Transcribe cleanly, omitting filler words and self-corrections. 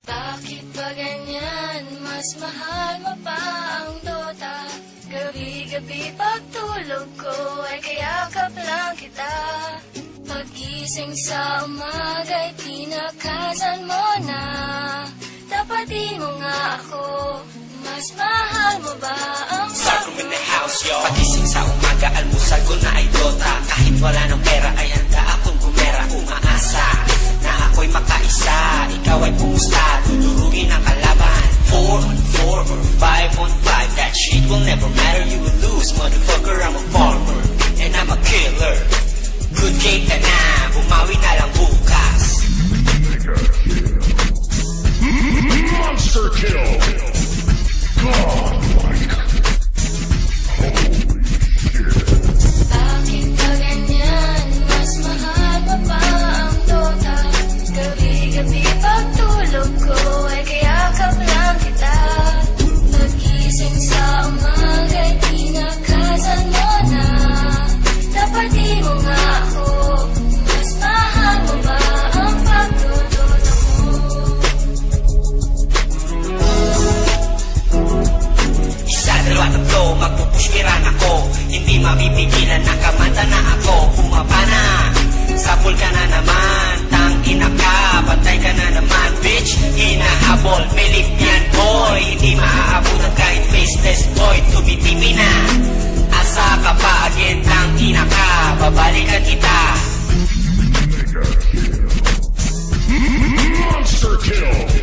Bakit ba ganyan? Mas mahal mo pa ang Dota. Gabi-gabi pagtulog ko ay kayakap lang kita. Pag-gising sa umaga'y tinakasan mo na. Tapatin mo nga ako, mas mahal mo ba ang Sarong in the house, yo. Pagising sa umaga, almusal ko na ay Dota. Kahit wala ng pera ay handa akong gumera. Umaasa na ako'y makaisa. Ikaw ay pumusta, dudurugin ang kalaban. 4 on 4 or 5 on 5, that shit will never matter. You will lose, motherfucker, I'm a farmer and I'm a killer. Good game ka na, bumawi na lang bukas. Monster kill! Godlike! Holy shit! Bakit ba ganyan? Mas mahal mo pa ang Dota. Gabi-gabi pagtulog ko ay kayakap lang kita. Pag-gising sa umaga'y tinakasan mo na. Tapatin mo nga ako, mas mahal mo ba ang pagdodota mo? Isa, dalawa, tatlo, magpupushkiran ako. Hindi mapipigilan, nakamanda na ako. Bumaba na, sapul ka na naman. Tangina ka, patay ka na naman, bitch. Hinahabol, may lift yan, boy. Hindi maaabutan kahit faceless boy. Tumitipi na, asa ka pa again, tangina ka. Babalikan kita. Monster kill!